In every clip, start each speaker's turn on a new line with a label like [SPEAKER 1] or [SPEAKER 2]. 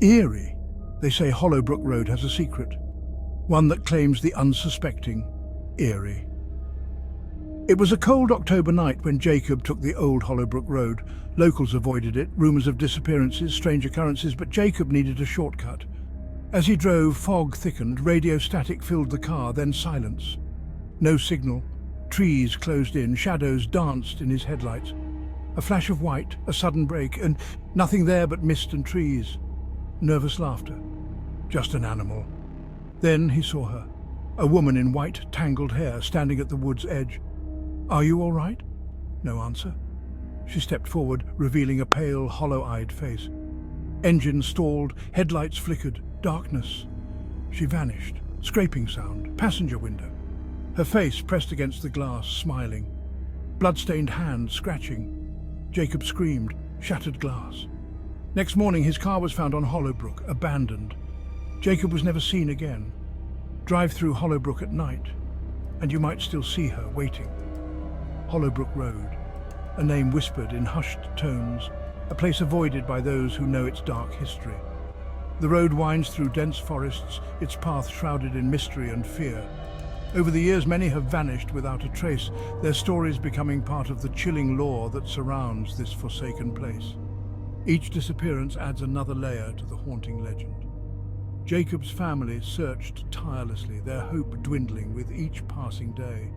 [SPEAKER 1] Eerie. They say Hollowbrook Road has a secret, one that claims the unsuspecting eerie. It was a cold October night when Jacob took the old Hollowbrook Road. Locals avoided it, rumours of disappearances, strange occurrences, but Jacob needed a shortcut. As he drove, fog thickened, radio static filled the car, then silence. No signal. Trees closed in, shadows danced in his headlights. A flash of white, a sudden break, and nothing there but mist and trees. Nervous laughter. Just an animal. Then he saw her, a woman in white, tangled hair, standing at the wood's edge. "Are you all right?" No answer. She stepped forward, revealing a pale, hollow-eyed face. Engine stalled, headlights flickered, darkness. She vanished. Scraping sound, passenger window. Her face pressed against the glass, smiling. Blood-stained hand scratching. Jacob screamed, shattered glass. Next morning, his car was found on Hollowbrook, abandoned. Jacob was never seen again. Drive through Hollowbrook at night, and you might still see her waiting. Hollowbrook Road, a name whispered in hushed tones, a place avoided by those who know its dark history. The road winds through dense forests, its path shrouded in mystery and fear. Over the years, many have vanished without a trace, their stories becoming part of the chilling lore that surrounds this forsaken place. Each disappearance adds another layer to the haunting legend. Jacob's family searched tirelessly, their hope dwindling with each passing day.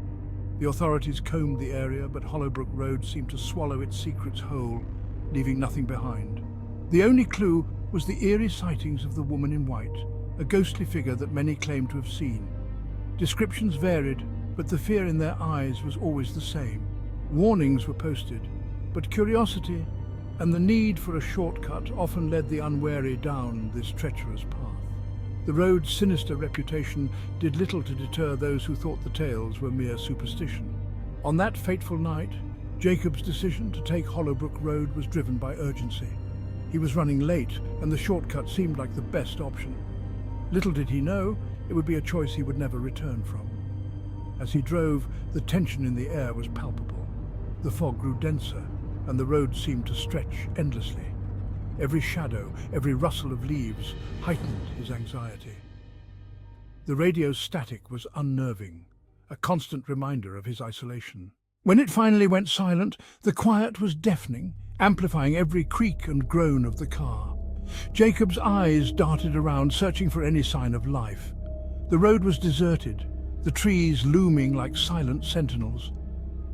[SPEAKER 1] The authorities combed the area, but Hollowbrook Road seemed to swallow its secrets whole, leaving nothing behind. The only clue was the eerie sightings of the woman in white, a ghostly figure that many claimed to have seen. Descriptions varied, but the fear in their eyes was always the same. Warnings were posted, but curiosity and the need for a shortcut often led the unwary down this treacherous path. The road's sinister reputation did little to deter those who thought the tales were mere superstition. On that fateful night, Jacob's decision to take Hollowbrook Road was driven by urgency. He was running late, and the shortcut seemed like the best option. Little did he know, it would be a choice he would never return from. As he drove, the tension in the air was palpable. The fog grew denser, and the road seemed to stretch endlessly. Every shadow, every rustle of leaves heightened his anxiety. The radio's static was unnerving, a constant reminder of his isolation. When it finally went silent, the quiet was deafening, amplifying every creak and groan of the car. Jacob's eyes darted around, searching for any sign of life. The road was deserted, the trees looming like silent sentinels.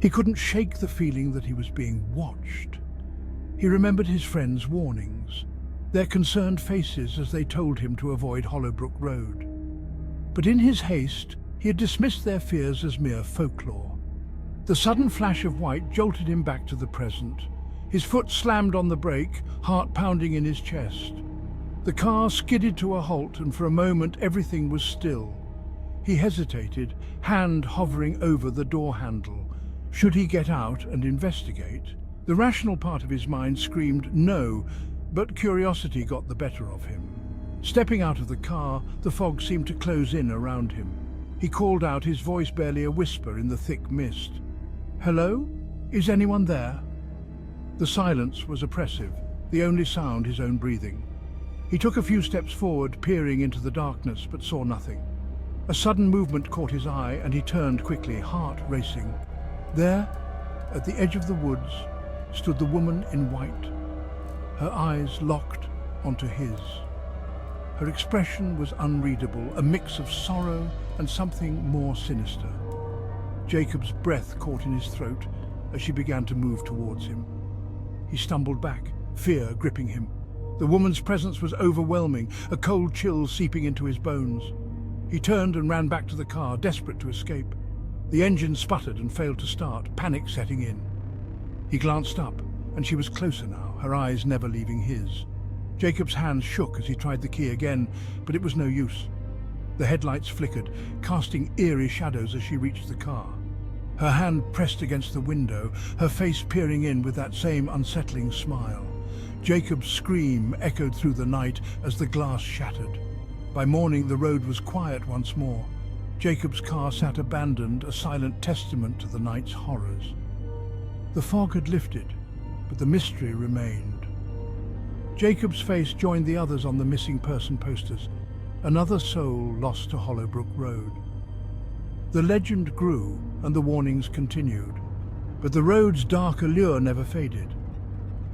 [SPEAKER 1] He couldn't shake the feeling that he was being watched. He remembered his friends' warnings, their concerned faces as they told him to avoid Hollowbrook Road. But in his haste, he had dismissed their fears as mere folklore. The sudden flash of white jolted him back to the present. His foot slammed on the brake, heart pounding in his chest. The car skidded to a halt, and for a moment everything was still. He hesitated, hand hovering over the door handle. Should he get out and investigate? The rational part of his mind screamed no, but curiosity got the better of him. Stepping out of the car, the fog seemed to close in around him. He called out, his voice barely a whisper in the thick mist. "Hello? Is anyone there?" The silence was oppressive, the only sound his own breathing. He took a few steps forward, peering into the darkness, but saw nothing. A sudden movement caught his eye, and he turned quickly, heart racing. There, at the edge of the woods, stood the woman in white, her eyes locked onto his. Her expression was unreadable, a mix of sorrow and something more sinister. Jacob's breath caught in his throat as she began to move towards him. He stumbled back, fear gripping him. The woman's presence was overwhelming, a cold chill seeping into his bones. He turned and ran back to the car, desperate to escape. The engine sputtered and failed to start, panic setting in. He glanced up, and she was closer now, her eyes never leaving his. Jacob's hands shook as he tried the key again, but it was no use. The headlights flickered, casting eerie shadows as she reached the car. Her hand pressed against the window, her face peering in with that same unsettling smile. Jacob's scream echoed through the night as the glass shattered. By morning, the road was quiet once more. Jacob's car sat abandoned, a silent testament to the night's horrors. The fog had lifted, but the mystery remained. Jacob's face joined the others on the missing person posters. Another soul lost to Hollowbrook Road. The legend grew and the warnings continued, but the road's dark allure never faded.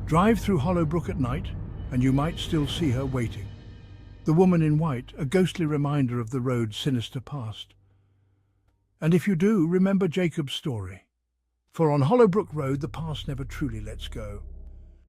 [SPEAKER 1] Drive through Hollowbrook at night and you might still see her waiting. The woman in white, a ghostly reminder of the road's sinister past. And if you do, remember Jacob's story. For on Hollowbrook Road, the past never truly lets go.